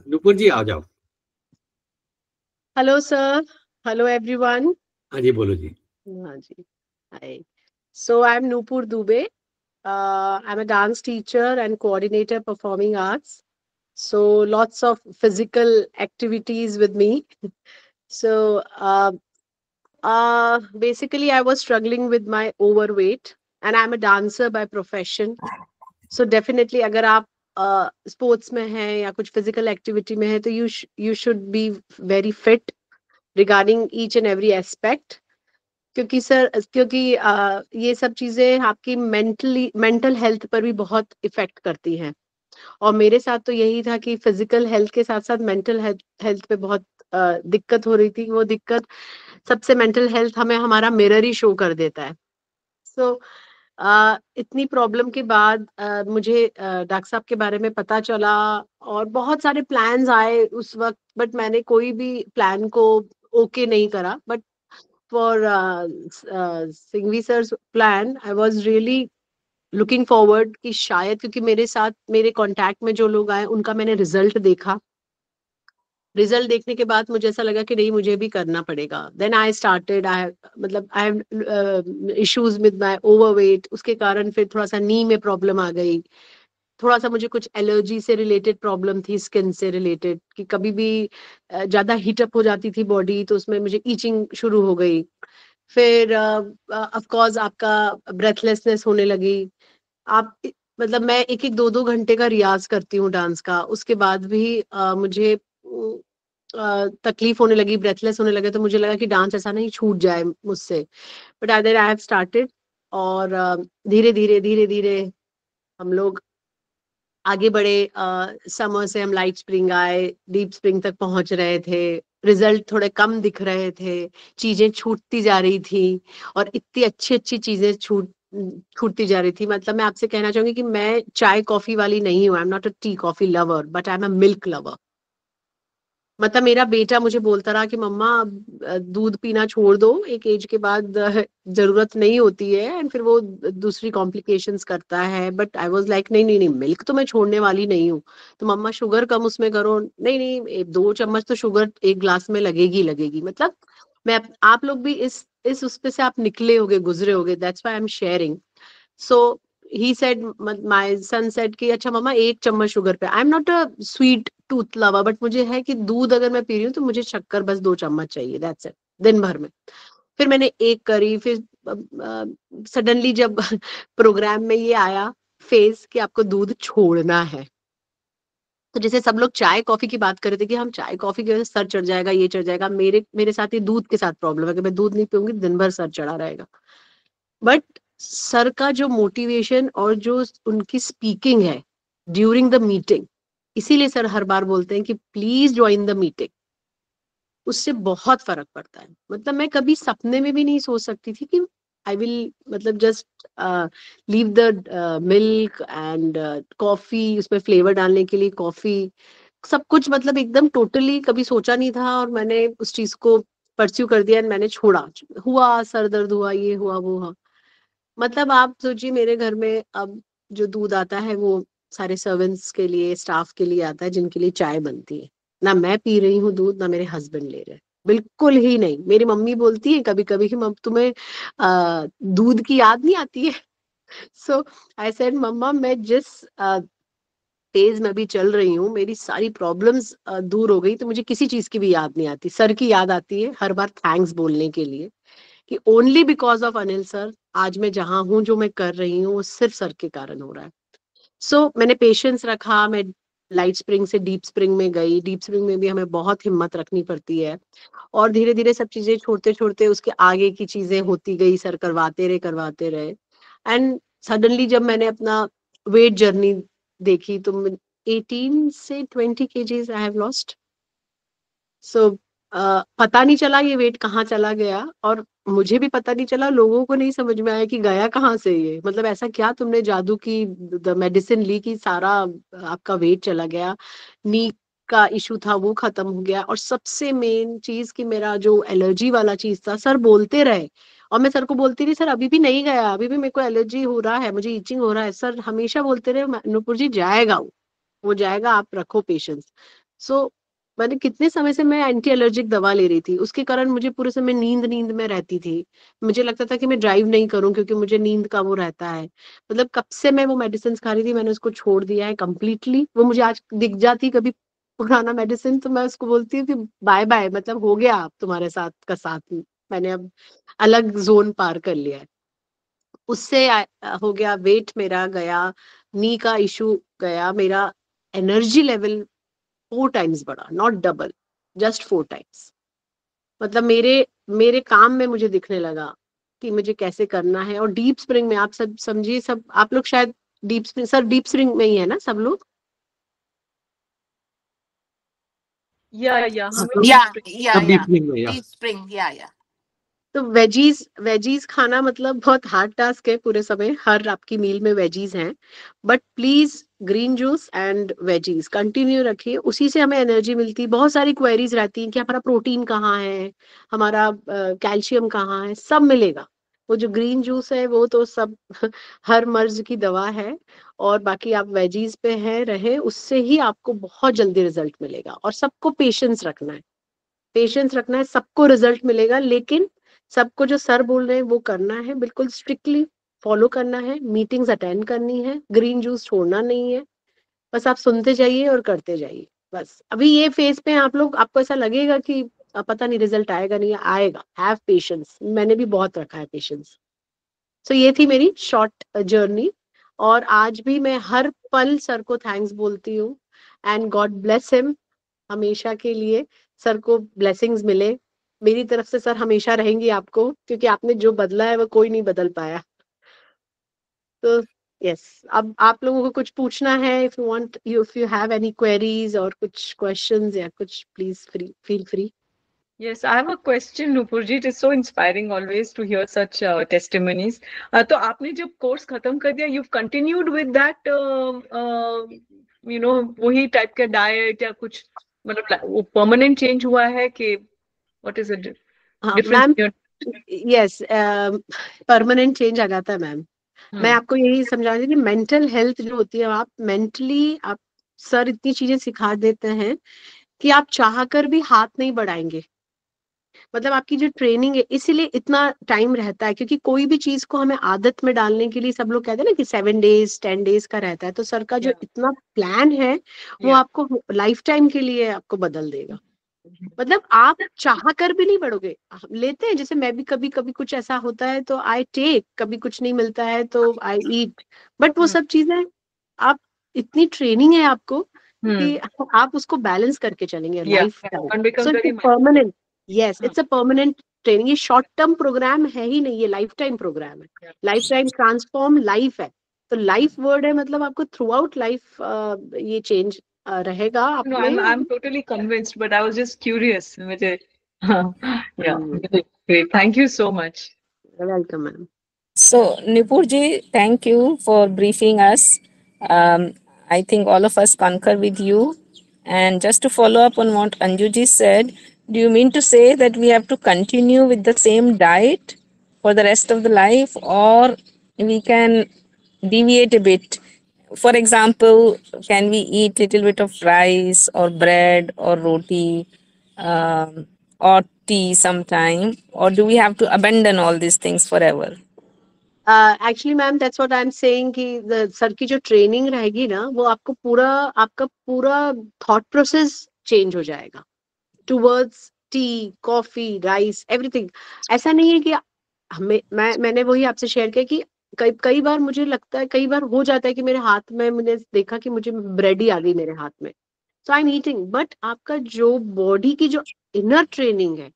नुपुर जी आ जाओ। Hello sir. Hello everyone. हाँ जी, बोलो जी। हाँ जी। Hi. So I am Nupur Dubey. I am a dance teacher and coordinator performing arts. So lots of physical activities with me. So basically I was struggling with my overweight and I'm a dancer by profession. So definitely अगर आप sports में हैं या कुछ physical activity में है तो you should be very fit regarding each and every aspect. क्योंकि ये सब चीजें आपकी मेंटल हेल्थ पर भी बहुत इफेक्ट करती हैं. और मेरे साथ तो यही था कि फिजिकल हेल्थ के साथ साथ मेंटल हेल्थ पे बहुत दिक्कत हो रही थी. वो दिक्कत सबसे मेंटल हेल्थ हमें हमारा मिरर ही शो कर देता है. सो इतनी प्रॉब्लम के बाद मुझे डॉक्टर साहब के बारे में पता चला और बहुत सारे प्लान्स आए उस वक्त, बट मैंने कोई भी प्लान को ओके नहीं करा. But for Singhvi sir plan I was really looking forward कि शायद, क्योंकि मेरे साथ मेरे कांटेक्ट में जो लोग आए उनका मैंने रिजल्ट देखा. रिजल्ट देखने के बाद मुझे ऐसा लगा कि नहीं, मुझे भी करना पड़ेगा. Then I started. I have issues with my overweight. उसके कारण फिर थोड़ा सा नी में प्रॉब्लम आ गई. थोड़ा सा मुझे कुछ एलर्जी से रिलेटेड प्रॉब्लम थी, स्किन से रिलेटेड, कि कभी भी ज्यादा हीटअप हो जाती थी बॉडी तो उसमें मुझे ईचिंग शुरू हो गई. फिर ऑफ कोर्स आपका ब्रेथलेसनेस होने लगी. आप मतलब मैं एक एक दो दो घंटे का रियाज करती हूँ डांस का, उसके बाद भी मुझे तकलीफ होने लगी, ब्रेथलेस होने लगे. तो मुझे लगा कि डांस ऐसा नहीं छूट जाए मुझसे. But I have started. और धीरे धीरे धीरे धीरे हम लोग आगे बढ़े. समर से हम लाइट स्प्रिंग आए, डीप स्प्रिंग तक पहुंच रहे थे. रिजल्ट थोड़े कम दिख रहे थे, चीजें छूटती जा रही थी. और इतनी अच्छी अच्छी चीजें छूटती जा रही थी. मतलब मैं आपसे कहना चाहूंगी कि मैं चाय कॉफी वाली नहीं हूँ. I am not a tea coffee lover, but I am a milk lover. मतलब मेरा बेटा मुझे बोलता रहा कि मम्मा अब दूध पीना छोड़ दो, एक एज के बाद जरूरत नहीं होती है, एंड फिर वो दूसरी कॉम्प्लिकेशंस करता है. बट आई वाज लाइक नहीं नहीं नहीं, मिल्क तो मैं छोड़ने वाली नहीं हूँ. तो मम्मा शुगर कम उसमें करो. नहीं नहीं, 2 चम्मच तो शुगर एक ग्लास में लगेगी लगेगी. मतलब मैं आप लोग भी इस उस पे से आप निकले होगे, गुजरे होगे. That's why I am sharing. So he said, my son said कि अच्छा मम्मा 1 चम्मच शुगर पे. I am not a sweet tooth lover, but मुझे है कि दूध अगर मैं पी रही हूँ तो मुझे शक्कर बस 2 चम्मच चाहिए, दैट्स इट, दिन भर में. फिर मैंने एक करी. फिर सडनली जब प्रोग्राम में ये आया फेज कि आपको दूध छोड़ना है, तो जैसे सब लोग चाय कॉफी की बात कर रहे थे कि हम चाय कॉफी की वजह से सर चढ़ जाएगा, ये चढ़ जाएगा. मेरे साथ ये दूध के साथ प्रॉब्लम है कि मैं दूध नहीं पीऊंगी, दिन भर सर चढ़ा रहेगा. बट सर का जो मोटिवेशन और जो उनकी स्पीकिंग है ड्यूरिंग द मीटिंग, इसीलिए सर हर बार बोलते हैं कि प्लीज ज्वाइन द मीटिंग. उससे बहुत फर्क पड़ता है. मतलब मैं कभी सपने में भी नहीं सोच सकती थी कि आई विल, मतलब just leave the milk and coffee, उसमें फ्लेवर डालने के लिए कॉफी, सब कुछ मतलब एकदम टोटली कभी सोचा नहीं था. और मैंने उस चीज को परस्यू कर दिया, मैंने छोड़ा. हुआ सर दर्द हुआ, ये हुआ वो हुआ. मतलब आप सोचिए मेरे घर में अब जो दूध आता है वो सारे सर्वेंट्स के लिए, स्टाफ के लिए आता है, जिनके लिए चाय बनती है. ना मैं पी रही हूँ दूध, ना मेरे हस्बैंड ले रहे हैं, बिल्कुल ही नहीं. मेरी मम्मी बोलती है कभी कभी कि तुम्हें दूध की याद नहीं आती है. सो आई सेड मम्मा, मैं जिस फेज में भी चल रही हूँ, मेरी सारी प्रॉब्लम्स दूर हो गई तो मुझे किसी चीज की भी याद नहीं आती. सर की याद आती है हर बार थैंक्स बोलने के लिए, कि only because of Anil sir आज मैं जहां हूं, जो मैं कर रही हूँ, वो सिर्फ सर के कारण हो रहा है. सो मैंने पेशेंस रखा. मैं लाइट स्प्रिंग से डीप स्प्रिंग में गई. डीप स्प्रिंग में भी हमें बहुत हिम्मत रखनी पड़ती है. और धीरे धीरे सब चीजें छोड़ते छोड़ते उसके आगे की चीजें होती गई. सर करवाते रहे. एंड सडनली जब मैंने अपना वेट जर्नी देखी तो 18 से 20 kgs आई हैव लॉस्ट. सो पता नहीं चला ये वेट कहाँ चला गया, और मुझे भी पता नहीं चला, लोगों को नहीं समझ में आया कि गया कहाँ से ये. मतलब ऐसा क्या तुमने जादू की मेडिसिन ली कि सारा आपका वेट चला गया. नी का इशू था वो खत्म हो गया. और सबसे मेन चीज कि मेरा जो एलर्जी वाला चीज था, सर बोलते रहे और मैं सर को बोलती रही, सर अभी भी नहीं गया, अभी भी मेरे को एलर्जी हो रहा है, मुझे ईचिंग हो रहा है. सर हमेशा बोलते रहे नुपुर जी जाएगा, वो जाएगा, आप रखो पेशेंस. सो मैंने कितने समय से मैं एंटी एलर्जिक दवा ले रही थी, उसके कारण मुझे पूरे समय नींद नींद में रहती थी। मुझे लगता था कि मैं ड्राइव नहीं करूं क्योंकि मुझे नींद का वो रहता है। मतलब कब से मैं वो मेडिसिन खा रही थी, मैंने उसको छोड़ दिया है कंप्लीटली। वो मुझे आज दिख जाती कभी पुराना मेडिसिन, तो मैं उसको बोलती हूँ कि बाय बाय, मतलब हो गया अब तुम्हारे साथ का साथ। मैंने अब अलग जोन पार कर लिया है। उससे हो गया, वेट मेरा गया, नी का इशू गया, मेरा एनर्जी लेवल 4 टाइम्स बढ़ा, नॉट डबल, जस्ट 4 टाइम्स। मतलब मेरे मेरे काम में मुझे दिखने लगा कि मुझे कैसे करना है। और डीप स्प्रिंग में आप सब समझिए, सब आप लोग शायद deep spring, sir deep spring में ही है ना सब लोग? या हमें सब डीप स्प्रिंग में, या डीप स्प्रिंग या तो वेजीज वेजीज खाना मतलब बहुत हार्ड टास्क है। पूरे समय हर आपकी मील में वेजीज हैं, but please green juice and veggies continue रखिए, उसी से हमें एनर्जी मिलती है। बहुत सारी क्वेरीज रहती हैं कि हमारा प्रोटीन कहाँ है, हमारा कैल्शियम कहाँ है, सब मिलेगा। वो जो ग्रीन जूस है वो तो सब हर मर्ज की दवा है। और बाकी आप वेजीज पे हैं रहे, उससे ही आपको बहुत जल्दी रिजल्ट मिलेगा। और सबको पेशेंस रखना है, पेशेंस रखना है, सबको रिजल्ट मिलेगा। लेकिन सबको जो सर बोल रहे हैं वो करना है, बिल्कुल स्ट्रिक्टली फॉलो करना है, मीटिंग्स अटेंड करनी है, ग्रीन जूस छोड़ना नहीं है। बस आप सुनते जाइए और करते जाइए। बस अभी ये फेज पे हैं आप लोग, आपको ऐसा लगेगा कि पता नहीं रिजल्ट आएगा नहीं आएगा, हैव पेशेंस। मैंने भी बहुत रखा है पेशेंस। सो ये थी मेरी शॉर्ट जर्नी। और आज भी मैं हर पल सर को थैंक्स बोलती हूँ, एंड गॉड ब्लेस हिम हमेशा के लिए। सर को ब्लेसिंग्स मिले मेरी तरफ से। सर हमेशा रहेंगी आपको, क्योंकि आपने जो बदला है वो कोई नहीं बदल पाया। तो यस, अब आप लोगों को कुछ पूछना है, if you want, if you have any queries और कुछ क्वेश्चंस या कुछ, please feel free. Yes, I have a question, Nupurji. It is so inspiring always to hear such testimonies. तो आपने जब कोर्स खत्म कर दिया, you've continued with that, वही टाइप का डाइट या कुछ, मतलब वो परमानेंट चेंज हुआ है कि what is it ma'am, difference? Yes, permanent change आ जाता है मैम। मैं आपको यही समझा रही थी कि मेंटल हेल्थ जो होती है, आप मेंटली, आप सर इतनी चीजें सिखा देते हैं कि आप चाह कर भी हाथ नहीं बढ़ाएंगे। मतलब आपकी जो ट्रेनिंग है, इसीलिए इतना टाइम रहता है, क्योंकि कोई भी चीज को हमें आदत में डालने के लिए सब लोग कहते हैं ना कि 7 डेज 10 डेज का रहता है। तो सर का जो Yeah. इतना प्लान है वो Yeah. आपको लाइफ टाइम के लिए आपको बदल देगा। मतलब आप चाह कर भी नहीं बढ़ोगे। हम लेते हैं, जैसे मैं भी कभी कभी कुछ ऐसा होता है तो आई टेक, कभी कुछ नहीं मिलता है तो आई ईट, बट वो सब चीजें आप, इतनी ट्रेनिंग है आपको कि आप उसको बैलेंस करके चलेंगे Yeah. Life time. One becomes so very it's permanent, yes हाँ. It's a permanent training. ये शॉर्ट टर्म प्रोग्राम है ही नहीं, ये लाइफ टाइम प्रोग्राम है। Yeah. Life time transform life है। तो लाइफ वर्ड है, मतलब आपको थ्रू आउट लाइफ ये चेंज रहेगा आप No, में। I'm totally convinced, but I was just curious. मुझे, yeah, great. Thank you so much. Welcome ma'am. So, Nipurji, thank you for briefing us. I think all of us concur with you. And just to follow up on what Anjuji said, do you mean to say that we have to continue with the same diet for the rest of the life, or we can deviate a bit? For example, can we eat little bit of rice or bread or roti, or tea sometime, or do we have to abandon all these things forever? Actually ma'am that's what I am saying कि sir की जो training रहेगी ना, वो आपको पूरा, आपका पूरा थॉट प्रोसेस चेंज हो जाएगा towards T, coffee, rice, everything. ऐसा नहीं है कि मैंने वही आपसे शेयर किया कि कई कई बार मुझे लगता है, कई बार हो जाता है कि मेरे हाथ में, मैंने देखा कि मुझे ब्रेड ही आ गई मेरे हाथ में, सो आई एम ईटिंग। बट आपका जो बॉडी की जो इनर ट्रेनिंग है,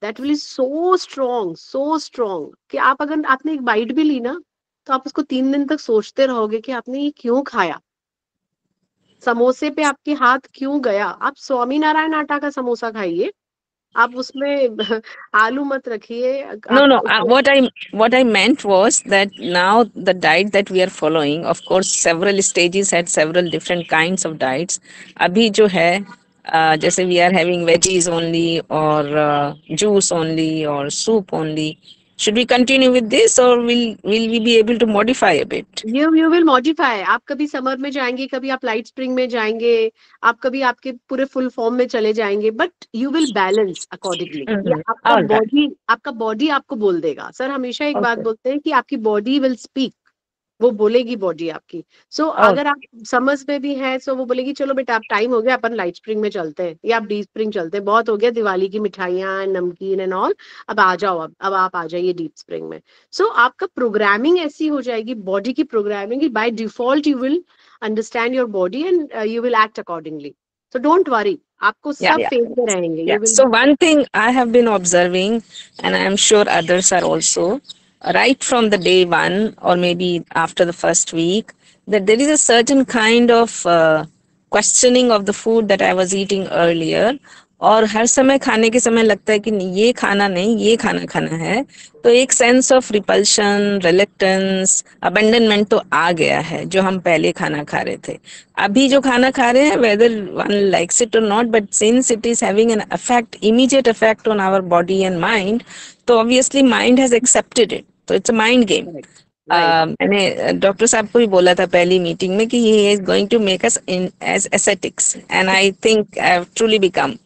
that will is so strong कि आप, अगर आपने एक बाइट भी ली ना, तो आप उसको 3 दिन तक सोचते रहोगे कि आपने ये क्यों खाया। समोसे पे आपके हाथ क्यों गया। आप स्वामी नारायण आटा का समोसा खाइए, आप उसमें आलू मत रखिए। No, आप no. What I meant was that now the diet that we are following, of course, several stages had several different kinds of diets. अभी जो है, जैसे we are having veggies only or juice only or soup only. Should we continue with this, or will we be able to modify a bit? You will modify. आप कभी summer में जाएंगे, कभी आप लाइट स्प्रिंग में जाएंगे, आप कभी आपके पूरे फुल फॉर्म में चले जाएंगे, but you will balance accordingly. आपका बॉडी आपको बोल देगा। सर हमेशा एक बात बोलते हैं कि आपकी बॉडी विल स्पीक, वो बोलेगी बॉडी आपकी। सो अगर आप समर्स में भी हैं, सो वो बोलेगी चलो बेटा आप टाइम हो गया, अपन लाइट स्प्रिंग में चलते हैं या आप डीप स्प्रिंग चलते हैं, बहुत हो गया दिवाली की मिठाइयाँ, नमकीन एंड ऑल, अब आ जाओ, अब आप आ जाइए डीप स्प्रिंग में। सो आपका प्रोग्रामिंग ऐसी हो जाएगी, बॉडी की programming, by default you will understand your body and you will act accordingly. So don't worry, आपको सब फेज में रहेंगे। Yeah. So one thing I have been observing, and I am sure others are also, right from the day one or maybe after the first week, that there is a certain kind of questioning of the food that I was eating earlier. और हर समय खाने के समय लगता है कि ये खाना नहीं, ये खाना खाना है, तो एक sense of repulsion, reluctance, abandonment तो आ गया है जो हम पहले खाना खा रहे थे। अभी जो खाना खा रहे हैं, वेदर वन लाइक्स इट और not, but since it is having an effect, immediate effect on our body and mind, तो obviously mind has accepted it, तो इट्स अ माइंड गेम। मैंने डॉक्टर साहब को भी बोला था पहली मीटिंग में कि he is going to make us in age aesthetics, and I think I have truly become.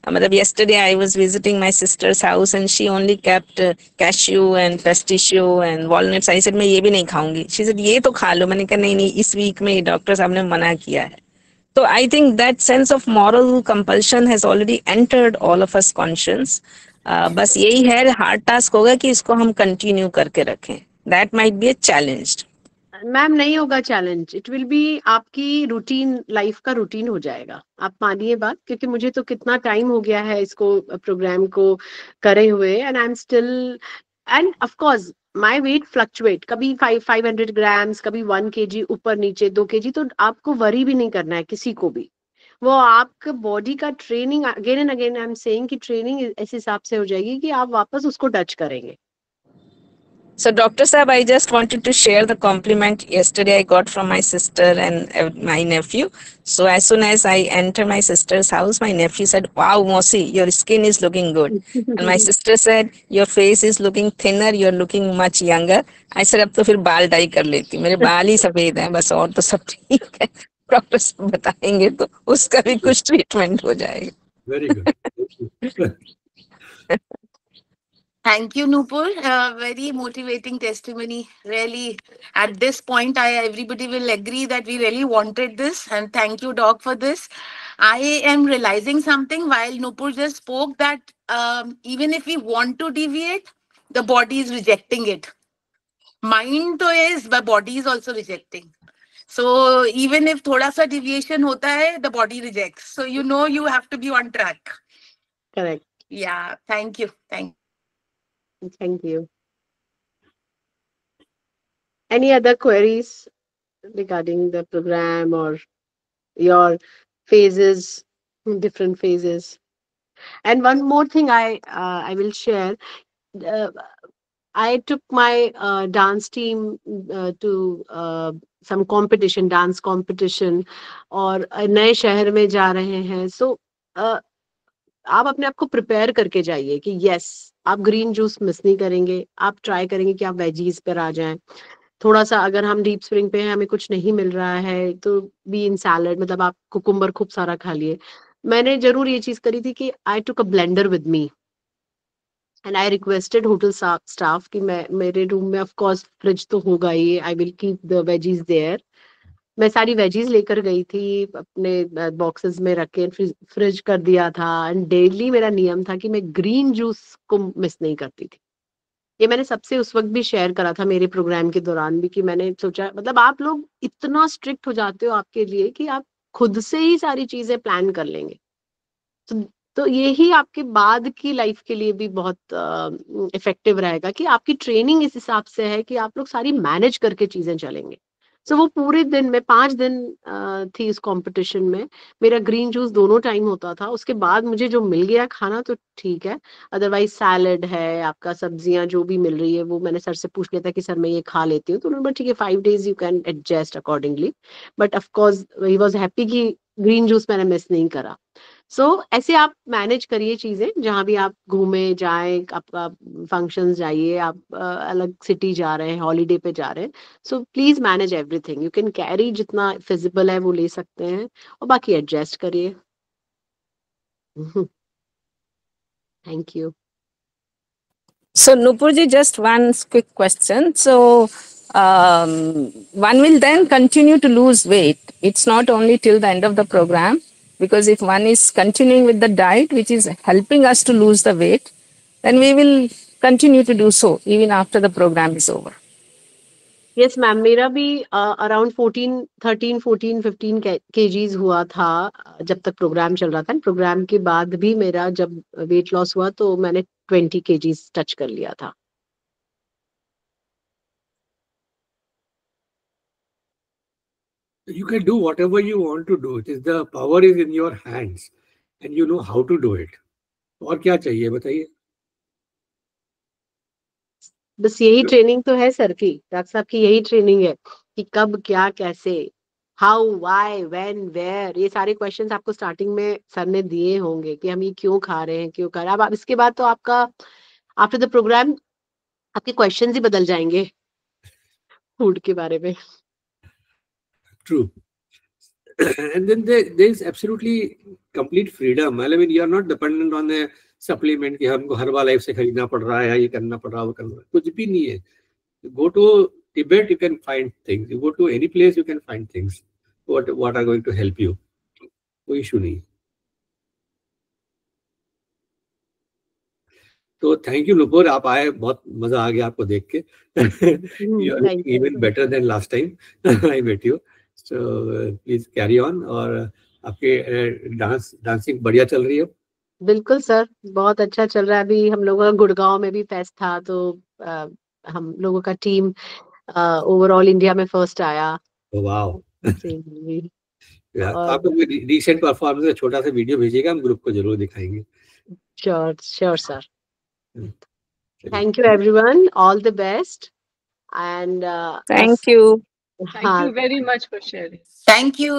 मतलब yesterday I was visiting my sister's house and she only kept cashew and pistachio and walnuts. I said मैं ये भी नहीं खाऊंगी. She said ये तो खा लो. मैंने कहा नहीं नहीं, इस वीक में डॉक्टर साहब ने मना किया है। तो I think that sense of moral compulsion has already entered all of us conscience. बस यही है, हार्ड टास्क होगा कि इसको हम कंटिन्यू करके रखें. That might be a challenge. Ma'am नहीं होगा चैलेंज, इट विल बी आपकी रूटीन, लाइफ का रूटीन हो जाएगा। आप मानिए बात, क्योंकि मुझे तो कितना टाइम हो गया है इसको प्रोग्राम को करे हुए, and I am still, end of course my weight fluctuate, कभी 500 ग्राम्स, कभी 1 kg ऊपर नीचे, 2 kg, तो आपको वरी भी नहीं करना है किसी को भी। वो आपका बॉडी का training, again and again I am saying कि ट्रेनिंग इस हिसाब से हो जाएगी कि आप वापस उसको टच करेंगे। So Dr. Saab, I just wanted to share the compliment yesterday I got from my sister and my nephew. So as soon as I enter my sister's house, my nephew said, "Wow, Mosi, your skin is looking good." And my sister said, "Your face is looking thinner, you're looking much younger." I said, अब तो फिर बाल die कर लेती हूँ, मेरे बाल ही सफेद हैं बस, और तो सब ठीक है। डॉक्टर साहब बताएंगे तो उसका भी कुछ ट्रीटमेंट हो जाएगा। Very good. Thank you, Nupur. Very motivating testimony. Really, at this point, everybody will agree that we really wanted this. And thank you, Doc, for this. I am realizing something while Nupur just spoke, that even if we want to deviate, the body is rejecting it. Mind to is, but body is also rejecting. So even if thoda sa deviation hota hai, the body rejects. So you know you have to be on track. Correct. Yeah. Thank you. Thank you. Any other queries regarding the program or your phases, different phases? And one more thing I will share. I took my dance team to some competition, dance competition, और नए शहर में जा रहे हैं। So आप अपने आप को प्रिपेयर करके जाइए कि यस आप ग्रीन जूस मिस नहीं करेंगे, आप ट्राई करेंगे कि आप वेजीज पर आ जाएं। थोड़ा सा अगर हम डीप स्प्रिंग पे हैं, हमें कुछ नहीं मिल रहा है, तो बी इन सैलड, मतलब आप कुकुम्बर खूब सारा खा लिए। मैंने जरूर ये चीज करी थी कि I took a blender with me and I requested hotel staff कि मैं, मेरे रूम में ऑफ कोर्स फ्रिज तो होगा ही, I will keep the veggies there. मैं सारी वेजीज लेकर गई थी, अपने बॉक्सेस में रख के फ्रिज कर दिया था, एंड डेली मेरा नियम था कि मैं ग्रीन जूस को मिस नहीं करती थी। ये मैंने सबसे उस वक्त भी शेयर करा था मेरे प्रोग्राम के दौरान भी, कि मैंने सोचा, मतलब आप लोग इतना स्ट्रिक्ट हो जाते हो आपके लिए कि आप खुद से ही सारी चीजें प्लान कर लेंगे, तो ये ही आपके बाद की लाइफ के लिए भी बहुत इफेक्टिव रहेगा कि आपकी ट्रेनिंग इस हिसाब से है कि आप लोग सारी मैनेज करके चीजें चलेंगे। सो वो पूरे दिन में 5 दिन थी इस कंपटीशन में, मेरा ग्रीन जूस दोनों टाइम होता था। उसके बाद मुझे जो मिल गया खाना तो ठीक है, अदरवाइज सैलड है, आपका सब्जियां जो भी मिल रही है वो मैंने सर से पूछ लिया था कि सर मैं ये खा लेती हूँ, तो उन्होंने बोला ठीक है 5 days you can adjust accordingly, but of course he was happy कि ग्रीन जूस मैंने मिस नहीं करा। सो ऐसे आप मैनेज करिए चीजें, जहां भी आप घूमे जाएं, आपका फंक्शंस जाइए, आप अलग सिटी जा रहे हैं, हॉलीडे पे जा रहे हैं, so please manage everything. You can carry जितना फिजिबल है वो ले सकते हैं, और बाकी एडजस्ट करिए। Thank you. So, Nupurji, just one quick question. So, one will then continue to lose weight. It's not only till the end of the program, because if one is continuing with the diet, which is helping us to lose the weight, then we will continue to do so even after the program is over. Yes ma'am, मेरा भी around 15 kgs हुआ था जब तक programme चल रहा था। Programme के बाद भी मेरा जब वेट लॉस हुआ तो मैंने 20 kgs टच कर लिया था। You can do whatever you want to do. It is the power is in your hands and you know how to do it. और क्या चाहिए बताइए? बस यही ट्रेनिंग तो है सर की, डॉक्टर साहब की यही ट्रेनिंग है कि कब क्या कैसे, हाउ व्हाई व्हेन वेयर, ये सारे क्वेश्चंस आपको स्टार्टिंग में सर ने दिए होंगे कि हम ये क्यों खा रहे हैं, क्यों कर रहे हैं। अब इसके बाद तो आपका आफ्टर द प्रोग्राम आपके क्वेश्चंस ही बदल जाएंगे फूड के बारे में। True. And then there is absolutely complete freedom. I mean, you are not dependent on a supplement कि हमको हर्बा लाइफ से खरीदना पड़ रहा है या ये करना पड़ रहा है वो करना, कुछ भी नहीं है। Go to Tibet, you can find things. You go to any place, you can find things. What are going to help you? कोई इशू नहीं। तो थैंक यू नुपुर, आप आए, बहुत मजा आ गया आपको देख के। You are even better than last time I met you. So please carry on। और आपके डांसिंग बढ़िया चल रही है? बिल्कुल सर, बहुत अच्छा चल रहा है। अभी हम लोगों का गुड़गांव में भी फेस्ट था, तो हम लोगों का टीम ओवरऑल इंडिया में फर्स्ट आया। वाओ। और आपको रिसेंट परफॉर्मेंस का छोटा सा वीडियो भेजिएगा, हम ग्रुप को जरूर दिखाएंगे। Sure sir. Thank you everyone, all the best and Thank you. Thank you very much for sharing. Thank you.